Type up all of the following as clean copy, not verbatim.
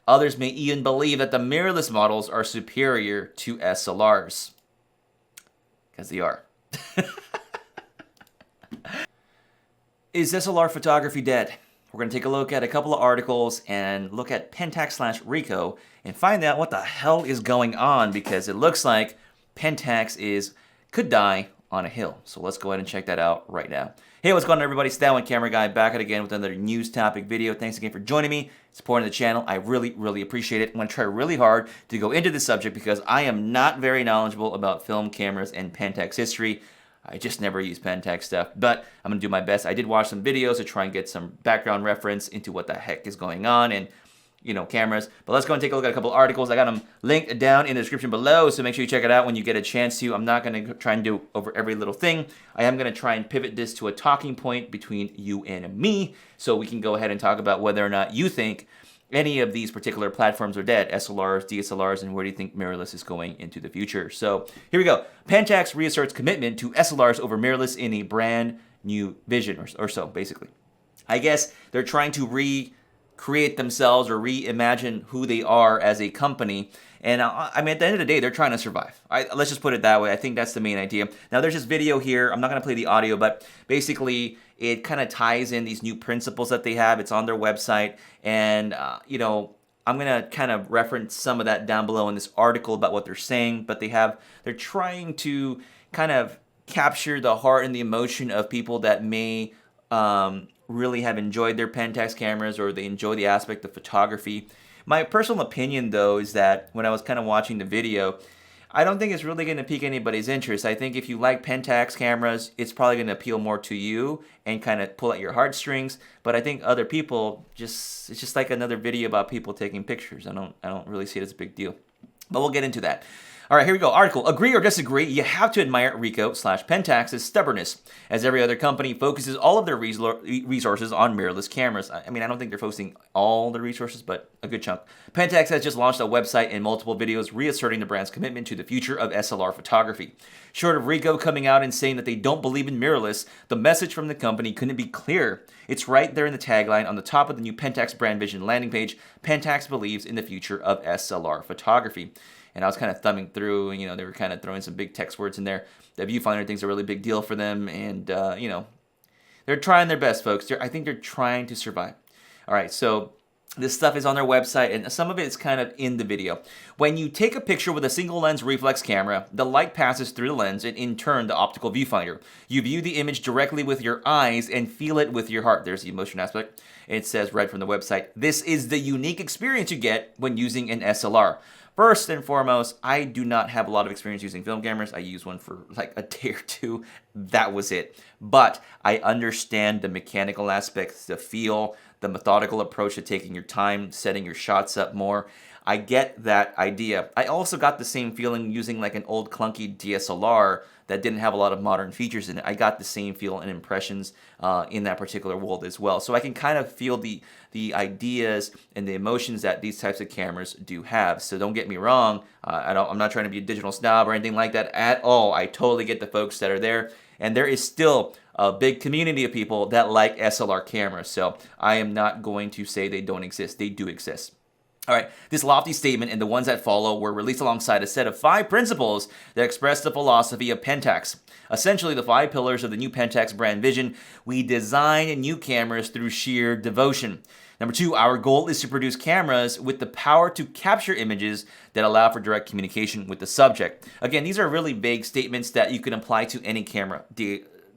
Others may even believe that the mirrorless models are superior to SLRs. Because they are. Is SLR photography dead? We're going to take a look at a couple of articles and look at Pentax/Ricoh and find out what the hell is going on, because it looks like Pentax could die on a hill. So let's go ahead and check that out right now. Hey, what's going on, everybody? It's that one camera guy back at again with another news topic video. Thanks again for joining me, supporting the channel. I really appreciate it. I'm going to try really hard to go into this subject because I am not very knowledgeable about film cameras and Pentax history. I just never use Pentax stuff, but I'm going to do my best. I did watch some videos to try and get some background reference into what the heck is going on and, cameras. But let's go and take a look at a couple articles. I got them linked down in the description below, so make sure you check it out when you get a chance to. I'm not going to try and do over every little thing. I am going to try and pivot this to a talking point between you and me, so we can go ahead and talk about whether or not you think any of these particular platforms are dead, SLRs, DSLRs, and where do you think mirrorless is going into the future? So here we go. Pentax reasserts commitment to SLRs over mirrorless in a brand new vision, or so, basically. I guess they're trying to recreate themselves or reimagine who they are as a company. And I mean, at the end of the day, they're trying to survive. Let's just put it that way. I think that's the main idea. Now, there's this video here. I'm not going to play the audio, but basically, it kind of ties in these new principles that they have. It's on their website. And, I'm going to kind of reference some of that down below in this article about what they're saying. But they're trying to kind of capture the heart and the emotion of people that may really have enjoyed their Pentax cameras, or they enjoy the aspect of photography. My personal opinion, though, is that when I was kind of watching the video, I don't think it's really going to pique anybody's interest. I think if you like Pentax cameras, it's probably going to appeal more to you and kind of pull at your heartstrings. But I think other people, it's just like another video about people taking pictures. I don't really see it as a big deal. But we'll get into that. All right, here we go. Article. Agree or disagree, you have to admire Ricoh/Pentax's stubbornness, as every other company focuses all of their resources on mirrorless cameras. I mean, I don't think they're focusing all the resources, but a good chunk. Pentax has just launched a website and multiple videos reasserting the brand's commitment to the future of SLR photography. Short of Ricoh coming out and saying that they don't believe in mirrorless, the message from the company couldn't be clearer. It's right there in the tagline on the top of the new Pentax Brand Vision landing page. Pentax believes in the future of SLR photography. And I was kind of thumbing through, they were kind of throwing some big text words in there. The viewfinder thinks a really big deal for them. And, they're trying their best, folks. I think they're trying to survive. All right, so this stuff is on their website, and some of it is kind of in the video. When you take a picture with a single lens reflex camera, the light passes through the lens and in turn the optical viewfinder. You view the image directly with your eyes and feel it with your heart. There's the emotion aspect. It says right from the website, this is the unique experience you get when using an SLR. First and foremost, I do not have a lot of experience using film cameras. I used one for like a day or two. That was it. But I understand the mechanical aspects, the feel, the methodical approach to taking your time, setting your shots up more. I get that idea. I also got the same feeling using like an old clunky DSLR that didn't have a lot of modern features in it. I got the same feel and impressions in that particular world as well. So I can kind of feel the ideas and the emotions that these types of cameras do have. So don't get me wrong. I'm not trying to be a digital snob or anything like that at all. I totally get the folks that are there. And there is still a big community of people that like SLR cameras. So I am not going to say they don't exist. They do exist. All right, this lofty statement and the ones that follow were released alongside a set of 5 principles that express the philosophy of Pentax. Essentially, the 5 pillars of the new Pentax brand vision. We design new cameras through sheer devotion. Number 2, our goal is to produce cameras with the power to capture images that allow for direct communication with the subject. Again, these are really vague statements that you can apply to any camera.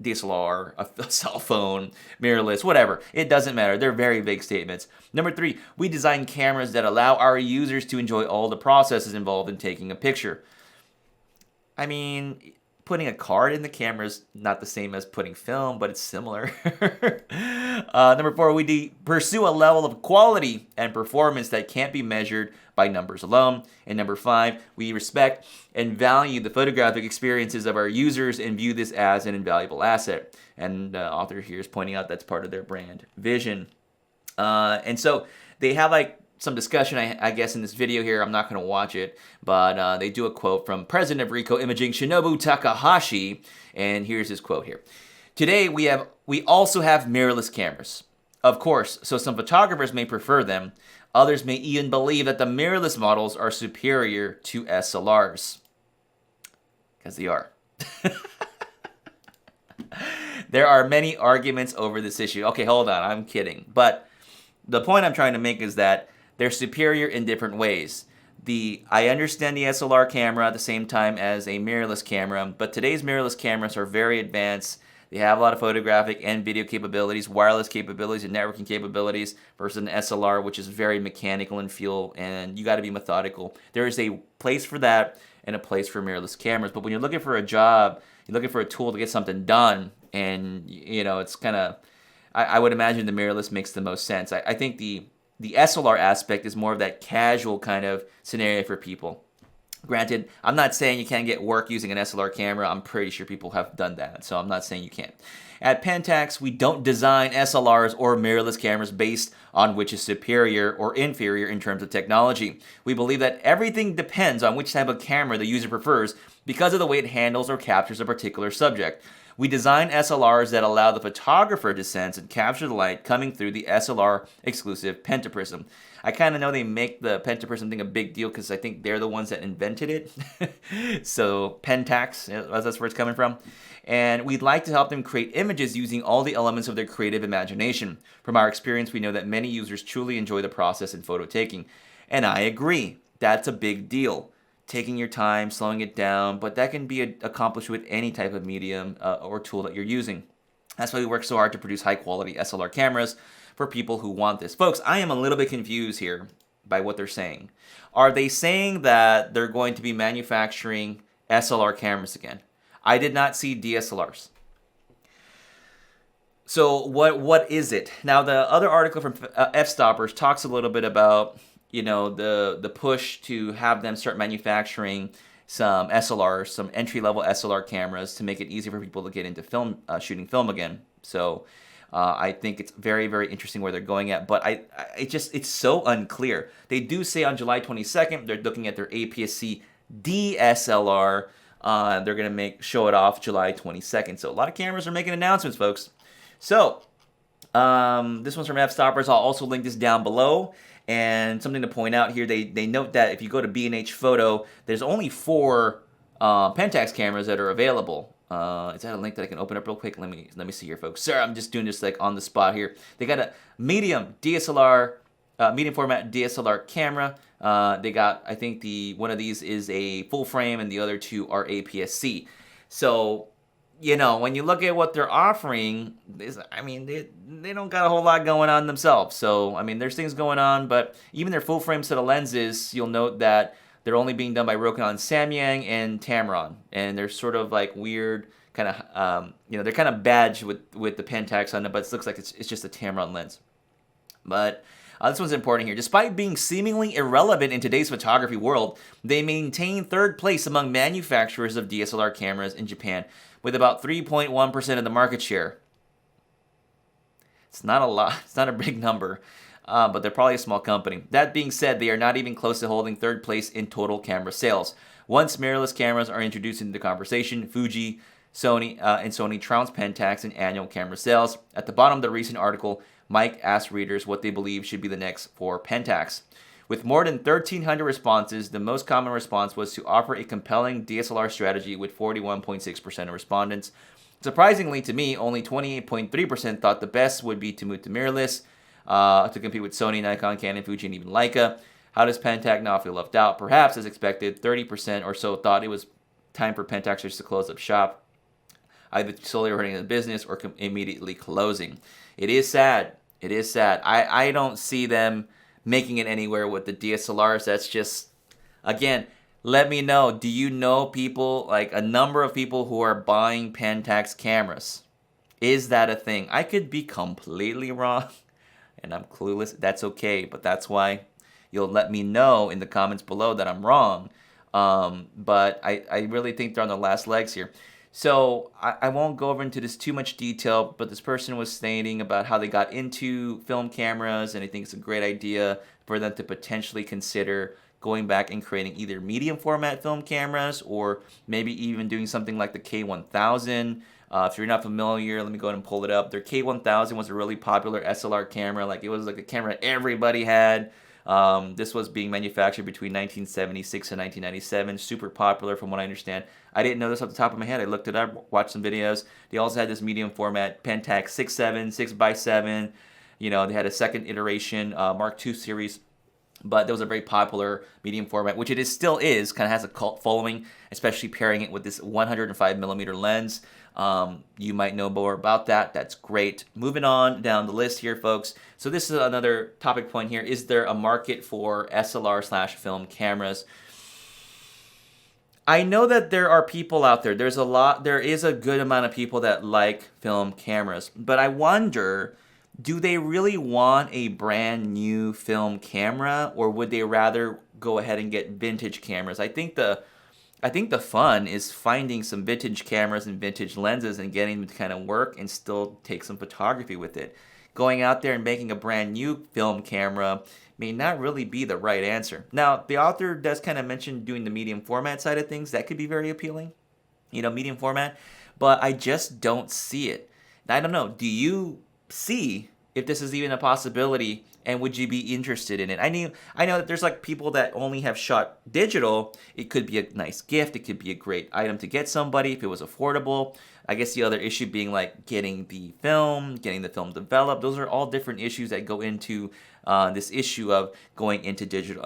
DSLR, a cell phone, mirrorless, whatever. It doesn't matter. They're very vague statements. Number 3, we design cameras that allow our users to enjoy all the processes involved in taking a picture. I mean, putting a card in the camera is not the same as putting film, but it's similar. Number 4, we pursue a level of quality and performance that can't be measured by numbers alone. And number 5, we respect and value the photographic experiences of our users and view this as an invaluable asset. And the author here is pointing out that's part of their brand vision. And so they have like some discussion, I guess, in this video here. I'm not going to watch it, but they do a quote from President of Ricoh Imaging, Shinobu Takahashi, and here's his quote here. Today, we also have mirrorless cameras. Of course, so some photographers may prefer them. Others may even believe that the mirrorless models are superior to SLRs. Because they are. There are many arguments over this issue. Okay, hold on, I'm kidding. But the point I'm trying to make is that they're superior in different ways. I understand the SLR camera at the same time as a mirrorless camera, but today's mirrorless cameras are very advanced. They have a lot of photographic and video capabilities, wireless capabilities, and networking capabilities versus an SLR, which is very mechanical in feel, and you got to be methodical. There is a place for that and a place for mirrorless cameras, but when you're looking for a job, you're looking for a tool to get something done, and it's kind of, I would imagine the mirrorless makes the most sense. I think the SLR aspect is more of that casual kind of scenario for people. Granted, I'm not saying you can't get work using an SLR camera. I'm pretty sure people have done that, so I'm not saying you can't. At Pentax, we don't design SLRs or mirrorless cameras based on which is superior or inferior in terms of technology. We believe that everything depends on which type of camera the user prefers because of the way it handles or captures a particular subject. We design SLRs that allow the photographer to sense and capture the light coming through the SLR exclusive pentaprism. I kind of know they make the pentaprism thing a big deal because I think they're the ones that invented it. So Pentax, that's where it's coming from. And we'd like to help them create images using all the elements of their creative imagination. From our experience, we know that many users truly enjoy the process in photo taking. And I agree, that's a big deal. Taking your time, slowing it down, but that can be accomplished with any type of medium or tool that you're using. That's why we work so hard to produce high quality SLR cameras for people who want this. Folks, I am a little bit confused here by what they're saying. Are they saying that they're going to be manufacturing SLR cameras again? I did not see DSLRs. So what is it? Now the other article from F-Stoppers talks a little bit about the push to have them start manufacturing some SLRs, some entry-level SLR cameras to make it easier for people to get into film, shooting film again. So I think it's very, very interesting where they're going at, but it's so unclear. They do say on July 22nd, they're looking at their APS-C DSLR. They're going to show it off July 22nd. So a lot of cameras are making announcements, folks. So this one's from F-Stoppers. I'll also link this down below. And something to point out here, they note that if you go to B&H Photo, there's only 4 Pentax cameras that are available. Is that a link that I can open up real quick? Let me see here, folks. Sorry, I'm just doing this like on the spot here. They got a medium DSLR, medium format DSLR camera. They got, I think one of these is a full frame, and the other 2 are APS-C. So when you look at what they're offering, they don't got a whole lot going on themselves. So, there's things going on, but even their full frame set of lenses, you'll note that they're only being done by Ricoh and Samyang and Tamron. And they're sort of like weird, kind of, they're kind of badged with the Pentax on it, but it looks like it's just a Tamron lens. But this one's important here. Despite being seemingly irrelevant in today's photography world, they maintain 3rd place among manufacturers of DSLR cameras in Japan, with about 3.1% of the market share. It's not a lot. It's not a big number, but they're probably a small company. That being said, they are not even close to holding 3rd place in total camera sales. Once mirrorless cameras are introduced into the conversation, Fuji, Sony trounced Pentax in annual camera sales. At the bottom of the recent article, Mike asked readers what they believe should be the next for Pentax. With more than 1,300 responses, the most common response was to offer a compelling DSLR strategy with 41.6% of respondents. Surprisingly to me, only 28.3% thought the best would be to move to mirrorless to compete with Sony, Nikon, Canon, Fuji, and even Leica. How does Pentax now feel left out? Perhaps, as expected, 30% or so thought it was time for Pentaxers to close up shop, either slowly running the business or immediately closing. It is sad. It is sad. I don't see them making it anywhere with the DSLRs. That's just, again, let me know. Do you know people, like a number of people who are buying Pentax cameras? Is that a thing? I could be completely wrong, and I'm clueless. That's okay, but that's why you'll let me know in the comments below that I'm wrong. But I really think they're on the last legs here. So I won't go over into this too much detail, but this person was stating about how they got into film cameras, and I think it's a great idea for them to potentially consider going back and creating either medium format film cameras or maybe even doing something like the K1000. If you're not familiar, let me go ahead and pull it up. Their K1000 was a really popular SLR camera. Like, it was like a camera everybody had. This was being manufactured between 1976 and 1997. Super popular from what I understand. I didn't know this off the top of my head. I looked it up, watched some videos. They also had this medium format Pentax 6.7, 6x7. You know, they had a second iteration, Mark II series. But that was a very popular medium format, which it still is, kind of has a cult following, especially pairing it with this 105mm lens. You might know more about that. That's great. Moving on down the list here, folks. So this is another topic point here. Is there a market for SLR/film cameras? I know that there are people out there. There is a good amount of people that like film cameras, but I wonder, do they really want a brand new film camera, or would they rather go ahead and get vintage cameras? I think the fun is finding some vintage cameras and vintage lenses and getting them to kind of work and still take some photography with it. Going out there and making a brand new film camera may not really be the right answer. Now, the author does kind of mention doing the medium format side of things. That could be very appealing, you know, medium format, but I just don't see it. I don't know. Do you see if this is even a possibility, and would you be interested in it? I know that there's like people that only have shot digital. It could be a nice gift. It could be a great item to get somebody if it was affordable. I guess the other issue being like getting the film developed. Those are all different issues that go into this issue of going into digital.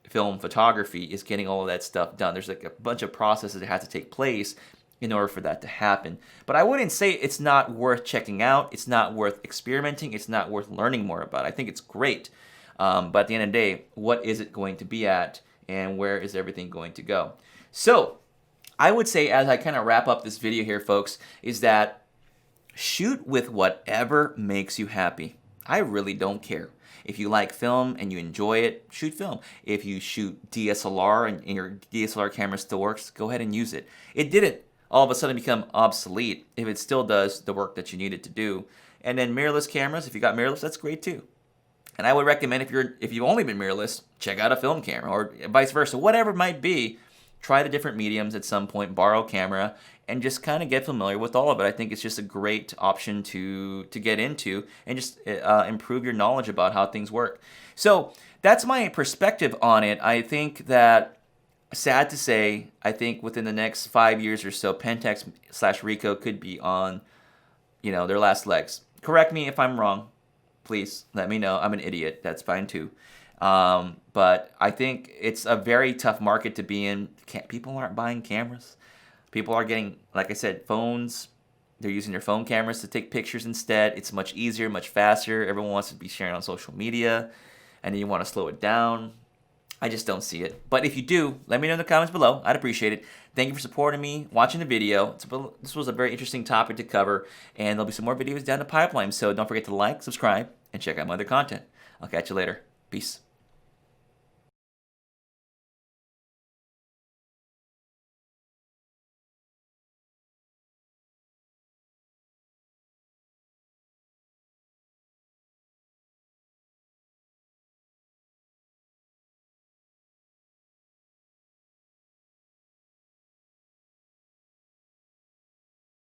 Film photography is getting all of that stuff done. There's like a bunch of processes that have to take place in order for that to happen. But I wouldn't say it's not worth checking out. It's not worth experimenting. It's not worth learning more about. I think it's great. But at the end of the day, what is it going to be at, and where is everything going to go? So I would say, as I kind of wrap up this video here, folks, is that shoot with whatever makes you happy. I really don't care. If you like film and you enjoy it, shoot film. If you shoot DSLR and your DSLR camera still works, go ahead and use it. It didn't all of a sudden become obsolete if it still does the work that you need it to do. And then mirrorless cameras, if you got mirrorless, that's great too. And I would recommend, if you've only been mirrorless, check out a film camera, or vice versa, whatever it might be. Try the different mediums at some point, borrow a camera, and just kind of get familiar with all of it. I think it's just a great option to get into and just improve your knowledge about how things work. So that's my perspective on it. I think that, sad to say, I think within the next 5 years or so, Pentax/Ricoh could be on, their last legs. Correct me if I'm wrong. Please let me know. I'm an idiot. That's fine too. But I think it's a very tough market to be in. People aren't buying cameras. People are getting, like I said, phones. They're using their phone cameras to take pictures instead. It's much easier, much faster. Everyone wants to be sharing on social media, and then you want to slow it down. I just don't see it. But if you do, let me know in the comments below. I'd appreciate it. Thank you for supporting me, watching the video. This was a very interesting topic to cover, and there'll be some more videos down the pipeline. So don't forget to like, subscribe, and check out my other content. I'll catch you later. Peace.